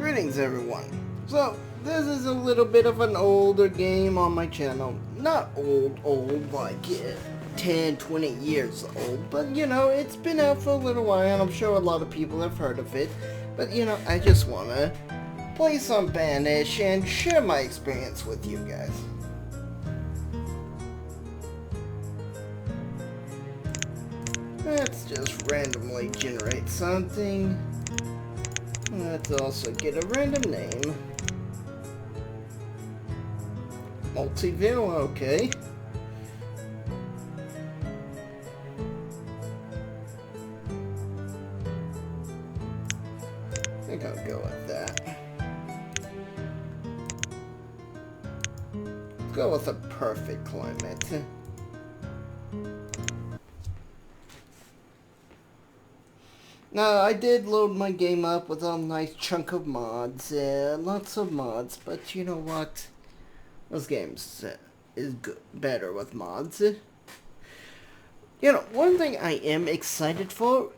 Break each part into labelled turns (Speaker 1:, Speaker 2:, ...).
Speaker 1: Greetings everyone. So, this is a little bit of an older game on my channel. Not old, like 10, 20 years old, but you know, it's been out for a little while and I'm sure a lot of people have heard of it. But you know, I just wanna play some Banished and share my experience with you guys. Let's just randomly generate something. Let's also get a random name. Multiville, okay. I think I'll go with that. Let's go with a perfect climate. Now, I did load my game up with a nice chunk of mods, lots of mods, but you know what? Those games is good, better with mods. You know, one thing I am excited for,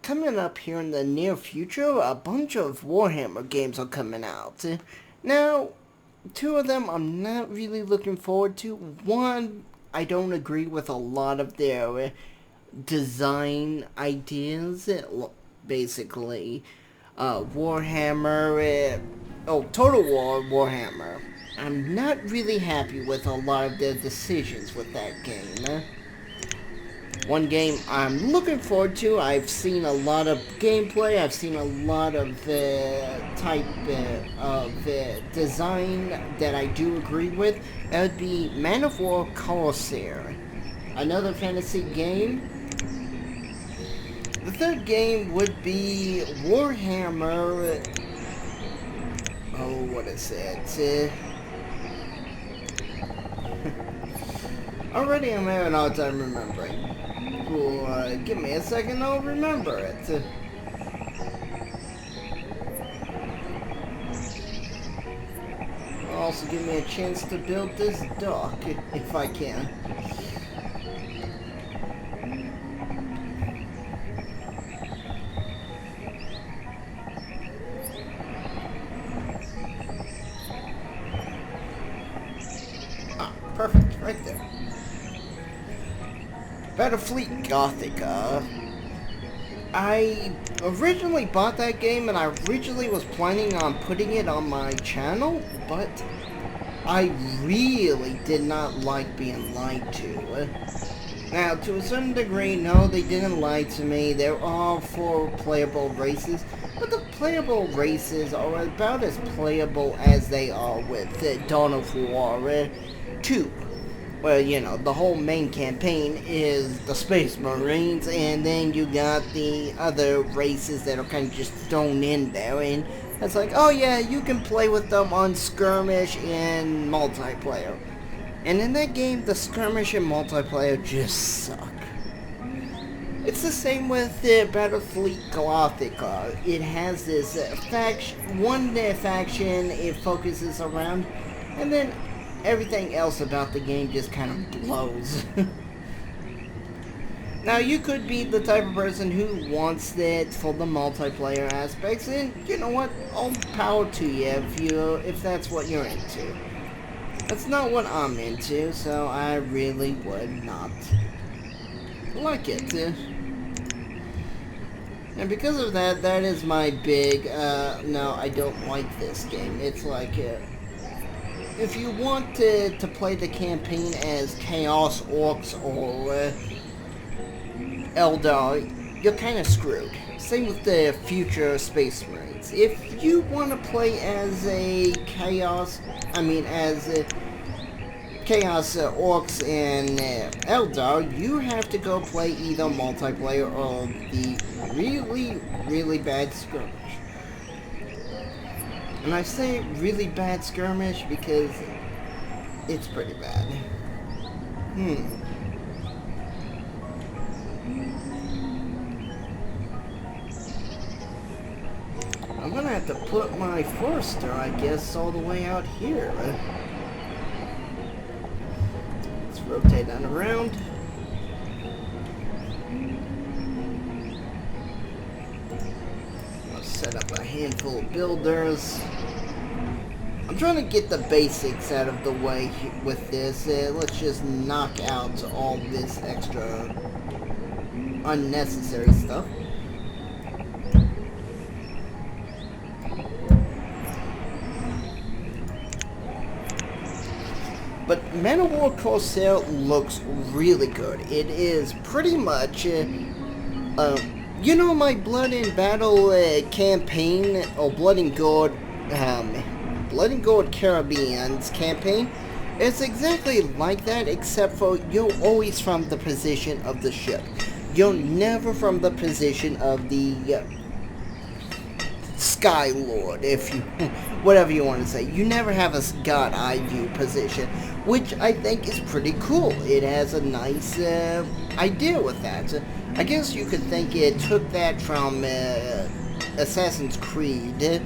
Speaker 1: coming up here in the near future, a bunch of Warhammer games are coming out. Now, two of them I'm not really looking forward to. One, I don't agree with a lot of their design ideas, basically. Warhammer, Total War Warhammer. I'm not really happy with a lot of their decisions with that game. One game I'm looking forward to, I've seen a lot of gameplay, I've seen a lot of type of design that I do agree with. That would be Man of War Corsair. Another fantasy game. The third game would be Warhammer, what is it? Already I'm having a hard time remembering. Give me a second, I'll remember it. Also give me a chance to build this dock, if I can. Perfect, right there. Battlefleet Gothica. I originally bought that game and I originally was planning on putting it on my channel, but I really did not like being lied to. Now, to a certain degree, no, they didn't lie to me. They're all for playable races, but the playable races are about as playable as they are with Dawn of War 2. Well, you know, the whole main campaign is the Space Marines, and then you got the other races that are kind of just thrown in there, and it's like, oh yeah, you can play with them on skirmish and multiplayer. And in that game, the skirmish and multiplayer just suck. It's the same with Battlefleet Gothica. It has this one faction it focuses around, and then everything else about the game just kind of blows. Now, you could be the type of person who wants it for the multiplayer aspects, and you know what? All power to you if that's what you're into. That's not what I'm into, so I really would not like it. And because of that, that is my big, no, I don't like this game. It's like, if you want to play the campaign as Chaos Orcs or Eldar, you're kind of screwed. Same with the future Space Marines. If you want to play as a Chaos, Chaos Orcs and Eldar, you have to go play either multiplayer or the really, really bad skirmish. And I say really bad skirmish because it's pretty bad. I'm gonna have to put my Forester, I guess, all the way out here. Let's rotate that around. set up a handful of builders. I'm trying to get the basics out of the way with this. Let's just knock out all this extra unnecessary stuff. But Man of War Corsair looks really good. It is pretty much, you know, my Blood and Battle campaign, or Blood and Gold Caribbean's campaign. It's exactly like that, except for you're always from the position of the ship. You're never from the position of the Sky Lord, if you, whatever you want to say. You never have a God eye view position, which I think is pretty cool. It has a nice idea with that. I guess you could think it took that from Assassin's Creed.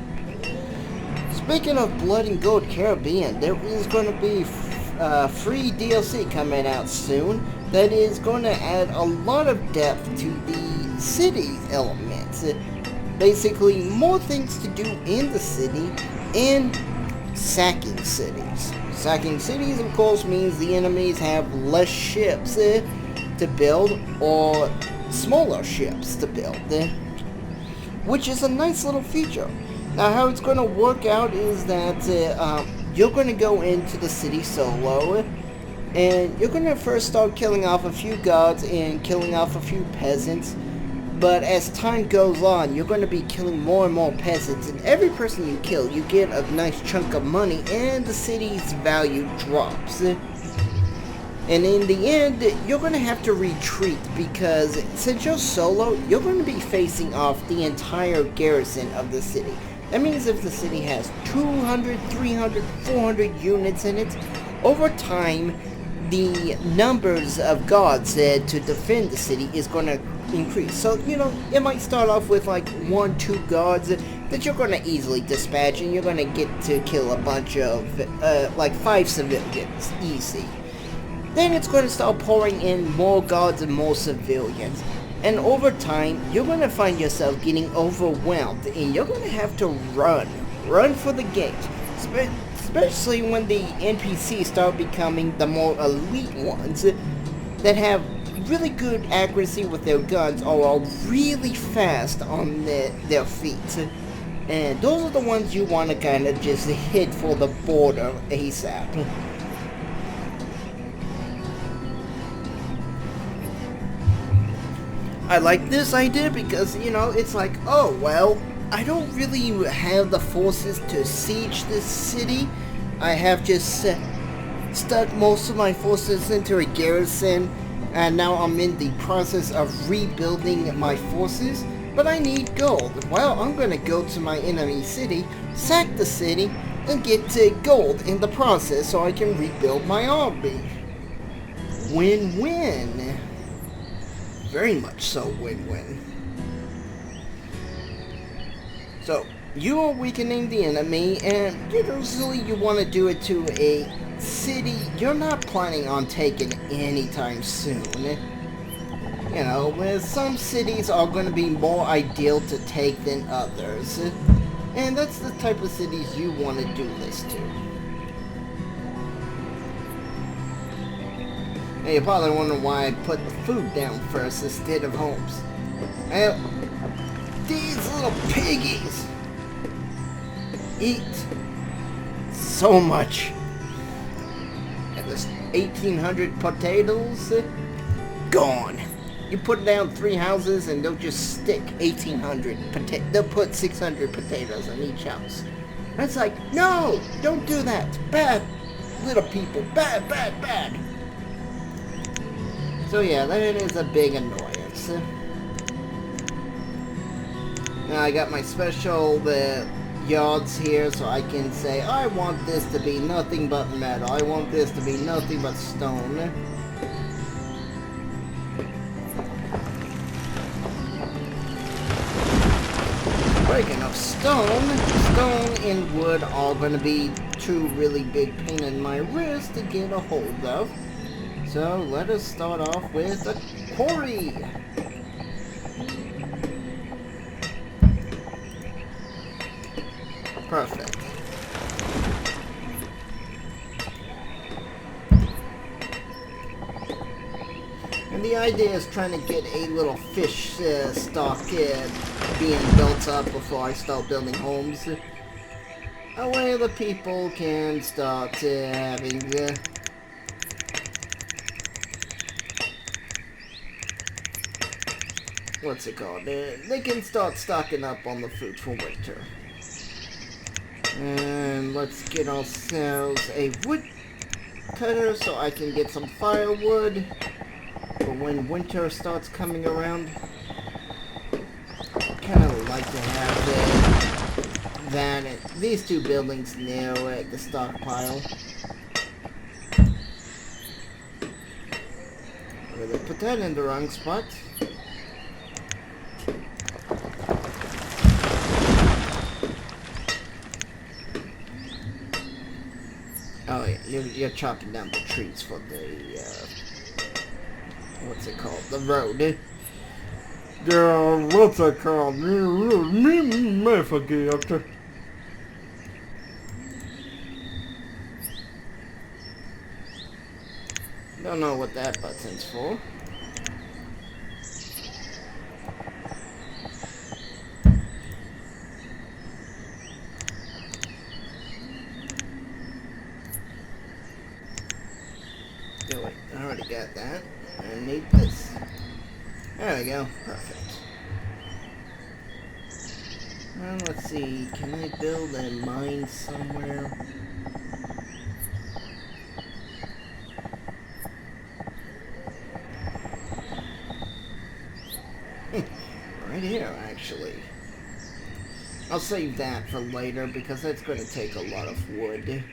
Speaker 1: Speaking of Blood and Gold Caribbean, there is going to be free DLC coming out soon that is going to add a lot of depth to the city elements. Basically, more things to do in the city and sacking cities. Sacking cities, of course, means the enemies have less ships to build, or smaller ships to build, which is a nice little feature. Now, how it's going to work out is that you're going to go into the city solo, and you're going to first start killing off a few guards and killing off a few peasants. But as time goes on, you're going to be killing more and more peasants, and every person you kill, you get a nice chunk of money, and the city's value drops. And in the end, you're going to have to retreat, because since you're solo, you're going to be facing off the entire garrison of the city. That means if the city has 200, 300, 400 units in it, over time, the numbers of guards to defend the city is going to increase. So, you know, it might start off with like 1, 2 guards that you're going to easily dispatch, and you're going to get to kill a bunch of, like 5 civilians, easy. Then it's going to start pouring in more guards and more civilians. And over time, you're going to find yourself getting overwhelmed, and you're going to have to run for the gate. Especially when the NPCs start becoming the more elite ones that have really good accuracy with their guns, or are really fast on their feet. And those are the ones you want to kind of just hit for the border ASAP. I like this idea because, you know, it's like, oh, well, I don't really have the forces to siege this city. I have just stuck most of my forces into a garrison, and now I'm in the process of rebuilding my forces, but I need gold. Well, I'm going to go to my enemy city, sack the city, and get gold in the process so I can rebuild my army. Win-win. Very much so win-win. So, you are weakening the enemy, and usually you want to do it to a city you're not planning on taking anytime soon. You know, where some cities are going to be more ideal to take than others. And that's the type of cities you want to do this to. Now you're probably wondering why I put the food down first instead of homes. Well, these little piggies eat so much. And this 1,800 potatoes, gone. You put down 3 houses and they'll just stick 1,800 potatoes. They'll put 600 potatoes in each house. And it's like, no, don't do that. Bad, little people. Bad, bad, bad. So yeah, that is a big annoyance. Now I got my special yards here, so I can say, I want this to be nothing but metal. I want this to be nothing but stone. Speaking of stone, stone and wood are going to be 2 really big pain in my wrist to get a hold of. So let us start off with a quarry. Perfect. And the idea is trying to get a little fish stock being built up before I start building homes. That way the people can start having... what's it called? They can start stocking up on the food for winter. And let's get ourselves a wood cutter so I can get some firewood for when winter starts coming around. Kind of like to have these two buildings near the stockpile. Really put that in the wrong spot. Oh yeah, you're chopping down the trees for the, what's it called? The road. What's it called? Me forget. Don't know what that button's for. Oh wait, I already got that. I need this. There we go. Perfect. Well, let's see. Can I build a mine somewhere? Right here, actually. I'll save that for later because that's going to take a lot of wood.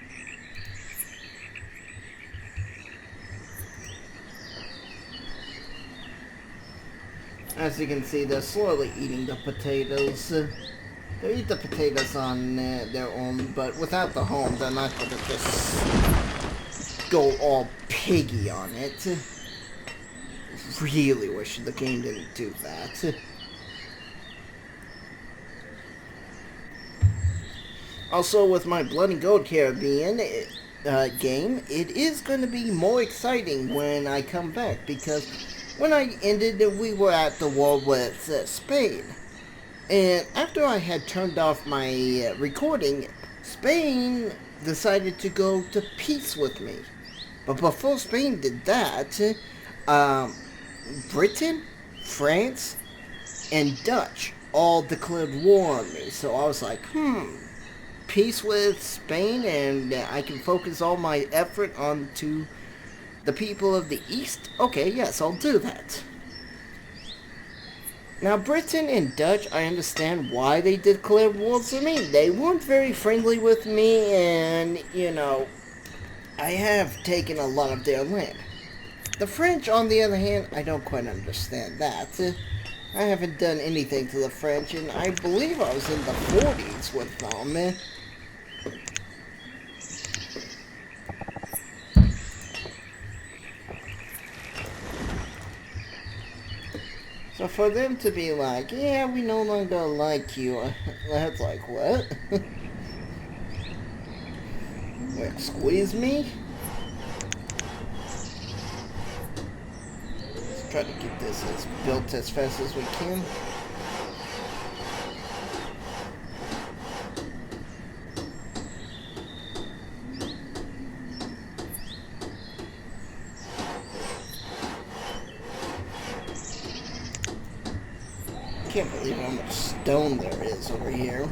Speaker 1: As you can see, they're slowly eating the potatoes. They eat the potatoes on their own, but without the home, they're not going to just go all piggy on it. Really wish the game didn't do that. Also, with my Blood and Gold Caribbean game, it is going to be more exciting when I come back, because when I ended, we were at the war with Spain. And after I had turned off my recording, Spain decided to go to peace with me. But before Spain did that, Britain, France, and Dutch all declared war on me. So I was like, peace with Spain, and I can focus all my effort onto the people of the East? Okay, yes, I'll do that. Now, Britain and Dutch, I understand why they declared wars on me. They weren't very friendly with me, and, you know, I have taken a lot of their land. The French, on the other hand, I don't quite understand that. I haven't done anything to the French, and I believe I was in the 40s with them. So for them to be like, yeah, we no longer like you, that's like, what? Like, squeeze me? Let's try to get this built as fast as we can. I can't believe how much stone there is over here.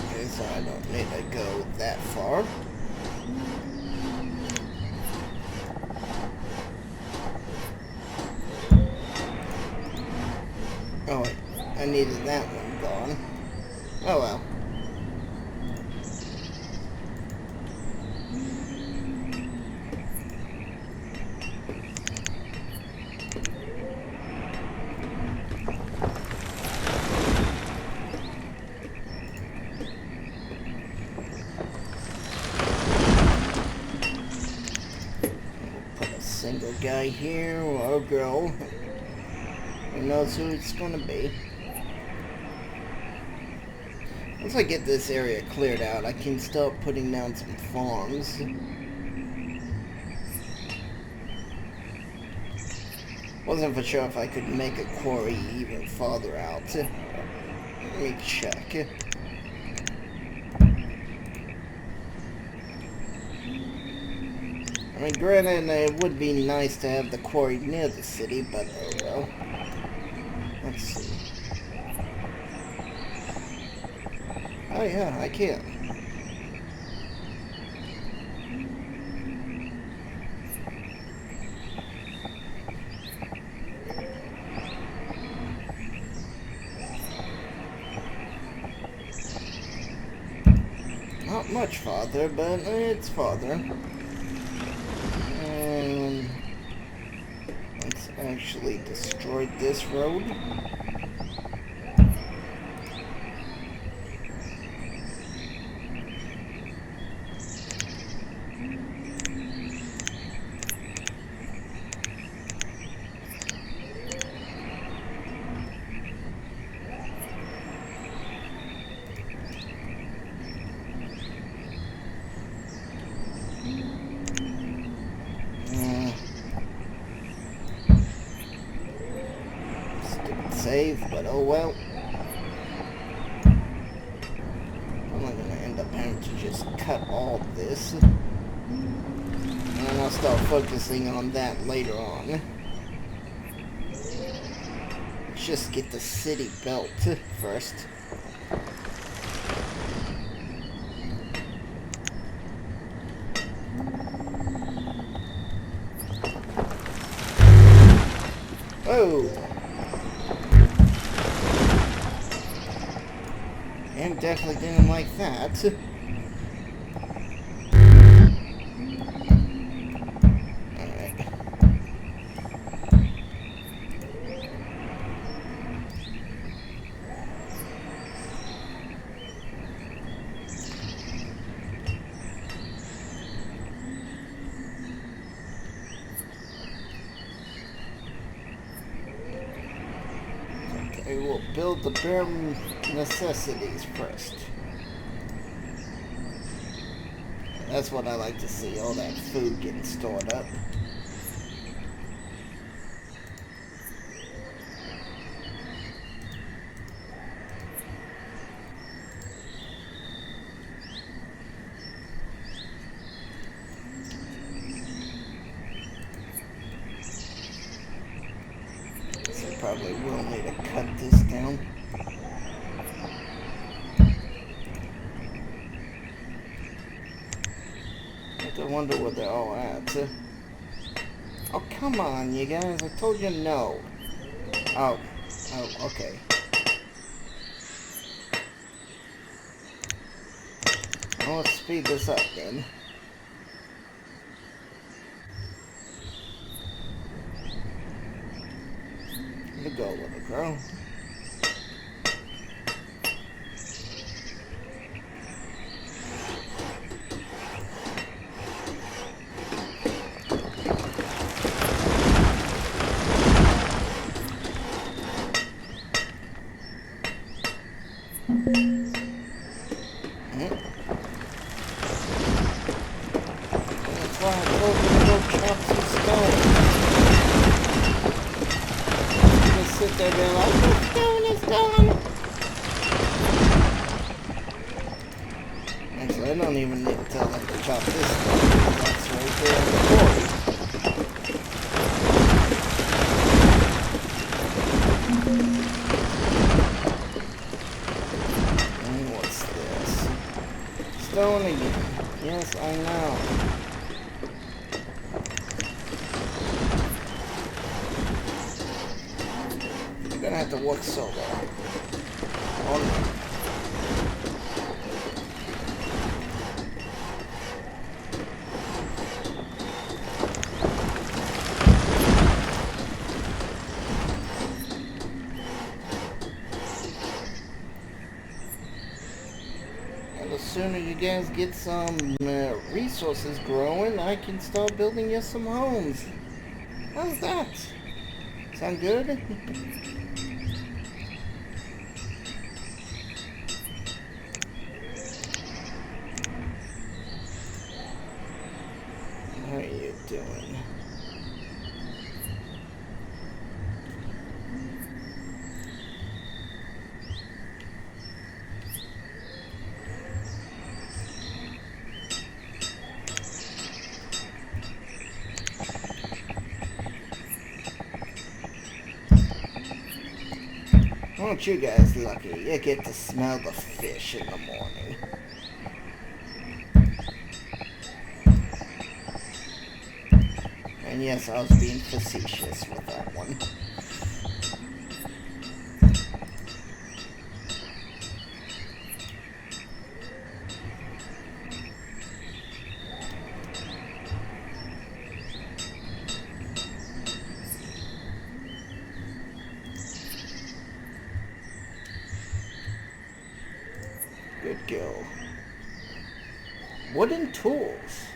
Speaker 1: Okay, so I don't need to go that far. Oh wait. I needed that one gone. Oh well. single guy here, or girl. Who knows who it's gonna be. Once I get this area cleared out, I can start putting down some farms. Wasn't for sure if I could make a quarry even farther out. Let me check. I mean, granted, it would be nice to have the quarry near the city, but oh well. Let's see. Oh yeah, I can. Not much farther, but it's farther. Let's actually destroy this road. Save, but oh well. I'm not gonna end up having to just cut all this. And I'll start focusing on that later on. Let's just get the city built first. Oh! And definitely didn't like that. Alright. Okay, we'll build the bare necessities first. That's what I like to see, all that food getting stored up. So probably will need to cut this down. I wonder where they're all at. Oh, come on, you guys. I told you no. Oh, okay. Well, let's speed this up then. Here you go, little girl. That's why I told you to go chop some stone. Just sit there being like, the stone is done. Actually, I don't even need to tell them to chop this stone. That's right there in the quarry. And what's this? Stone again. Yes, I know. You're gonna have to work solo. Oh no. And the sooner you guys get some resources growing, I can start building you some homes. How's that? Sound good? How are you doing? Aren't you guys lucky? You get to smell the fish in the morning. And yes, I was being facetious with that one. Good girl. Wooden tools.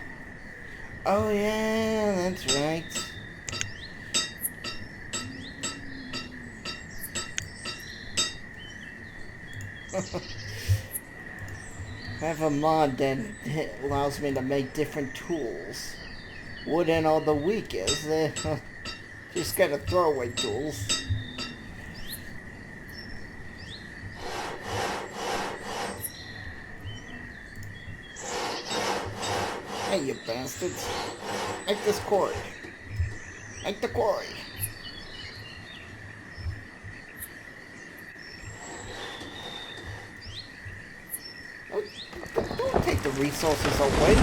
Speaker 1: Oh yeah, that's right. I have a mod that allows me to make different tools. Wooden or the weakest. Just gotta throw away tools. Hey, you bastards. Make this quarry. Make the quarry. Don't take the resources away,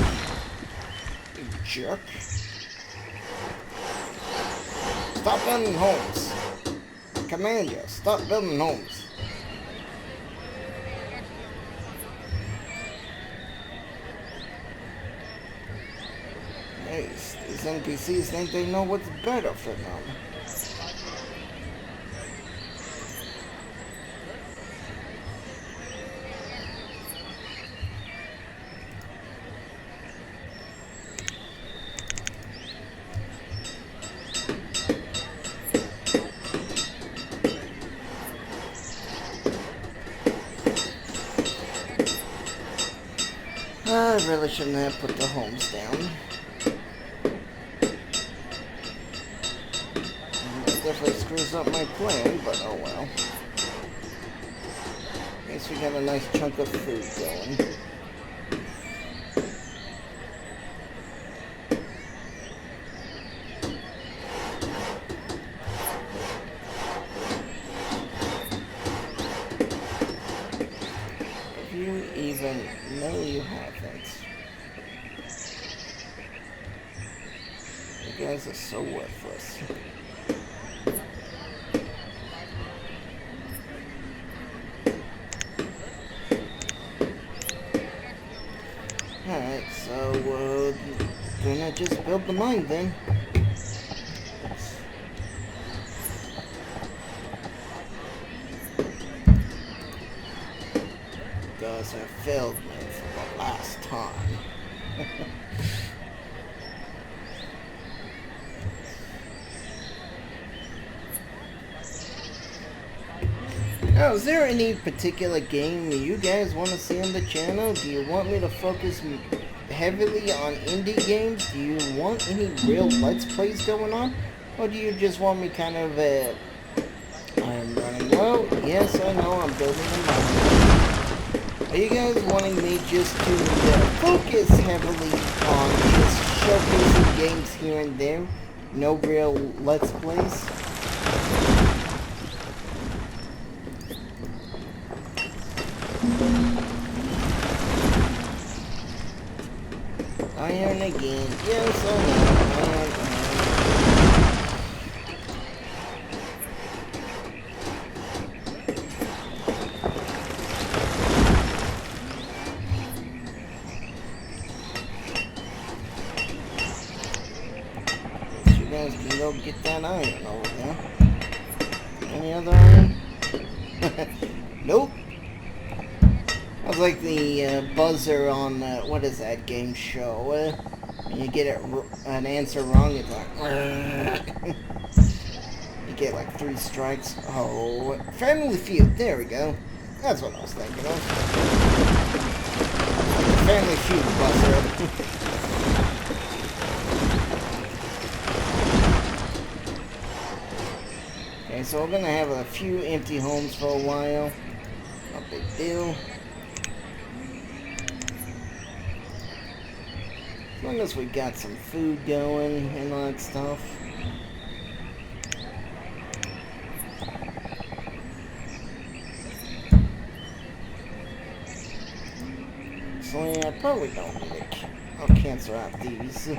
Speaker 1: you jerk. Stop building homes. Command you, stop building homes. Hey, these NPCs think they know what's better for them. I really shouldn't have put the homes down. That definitely screws up my plan, but oh well. At least we got a nice chunk of food going. If you even know you haven't. You guys are so worthless. Alright, so, gonna just build the mine then. You guys have failed me for the last time. Now, is there any particular game you guys want to see on the channel? Do you want me to focus heavily on indie games? Do you want any real Let's Plays going on? Or do you just want me kind of, I'm running low? Yes, I know, I'm building a mine. Are you guys wanting me just to focus heavily on just showcasing games here and there? No real Let's Plays? Iron again. Yes, I know. You guys can go get that iron over there. Any other iron? Nope. I was like the buzzer on, what is that game show? When you get an answer wrong, it's like... You get like 3 strikes. Oh, Family Feud. There we go. That's what I was thinking of. Like the Family Feud buster. Okay, so we're gonna have a few empty homes for a while. No big deal. As long as we got some food going and all that stuff. So yeah, I probably don't need it. I'll cancel out these.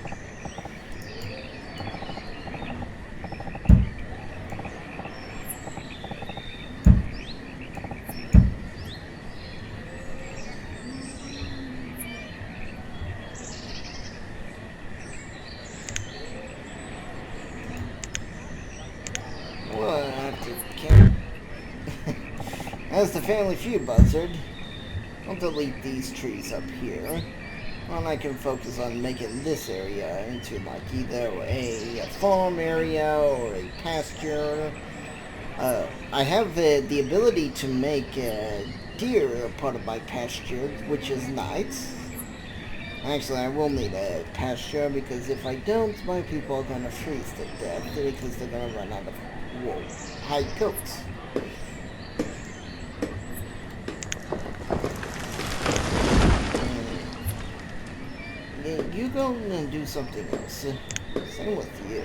Speaker 1: Well, I have to count. That's the Family Feud buzzard. I'll delete these trees up here. And I can focus on making this area into like either a farm area or a pasture. I have the ability to make deer a part of my pasture, which is nice. Actually, I will need a pasture because if I don't, my people are gonna freeze to death because they're gonna run out of wool. Hide goats. You go and do something else. Same with you.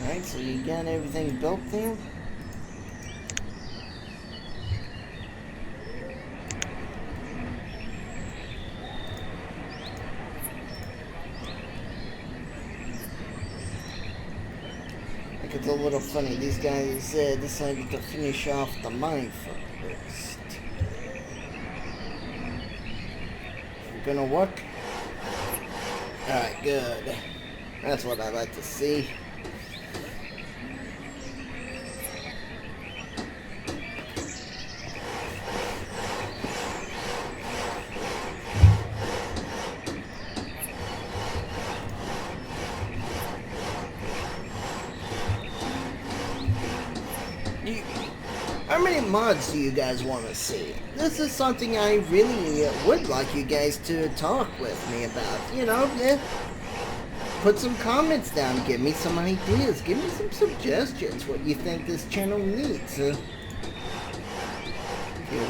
Speaker 1: Alright, so you got everything built there? It's a little funny, these guys decided to finish off the mine first. Gonna work? Alright, good. That's what I like to see. How many mods do you guys want to see? This is something I really would like you guys to talk with me about. You know, put some comments down, give me some ideas, give me some suggestions, what you think this channel needs. You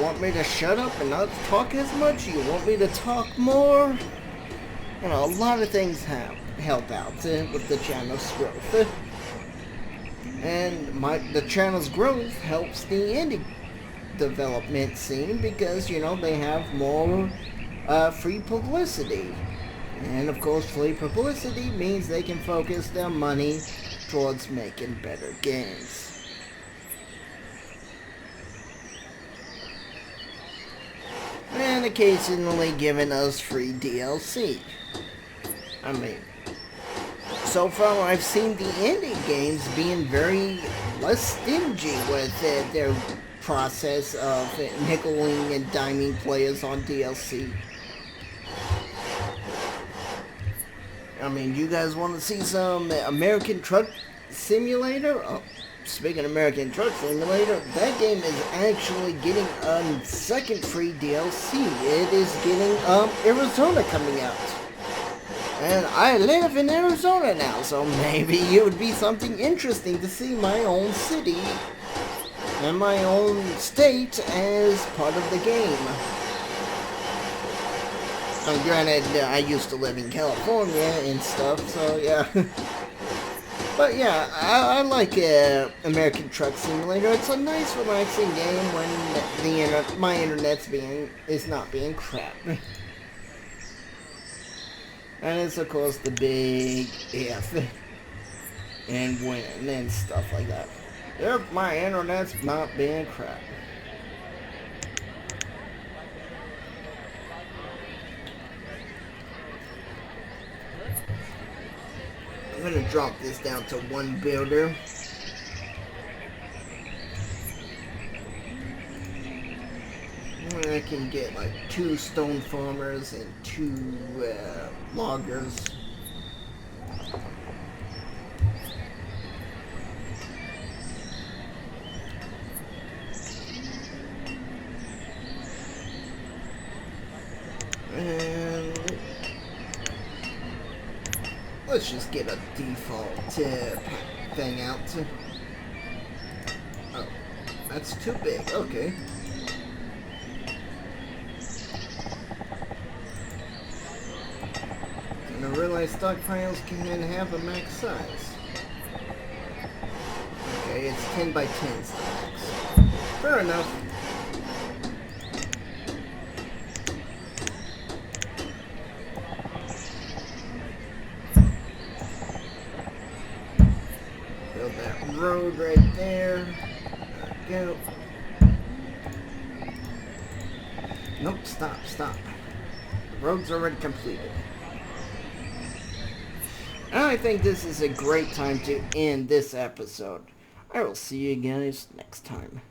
Speaker 1: want me to shut up and not talk as much? You want me to talk more? You know, a lot of things help out with the channel's growth. And the channel's growth helps the indie development scene because, you know, they have more free publicity. And of course, free publicity means they can focus their money towards making better games. And occasionally giving us free DLC. I mean, so far I've seen the indie games being very less stingy with their process of nickeling and diming players on DLC. I mean, you guys want to see some American Truck Simulator? Oh, speaking of American Truck Simulator, that game is actually getting a second free DLC. It is getting Arizona coming out. And I live in Arizona now, so maybe it would be something interesting to see my own city and my own state as part of the game. Granted, I used to live in California and stuff, so yeah. But yeah, I like American Truck Simulator. It's a nice, relaxing game when my internet's is not being crap. And it's of course the big if and when and stuff like that. If my internet's not being crap. I'm gonna drop this down to one builder. I can get like 2 stone farmers and 2 loggers. And let's just get a default thing out. Oh, that's too big. Okay. Didn't realize stockpiles can have a max size. Okay, it's 10 by 10 stacks. Fair enough. Build that road right there. There we go. Nope, stop. The road's already completed. I think this is a great time to end this episode. I will see you guys next time.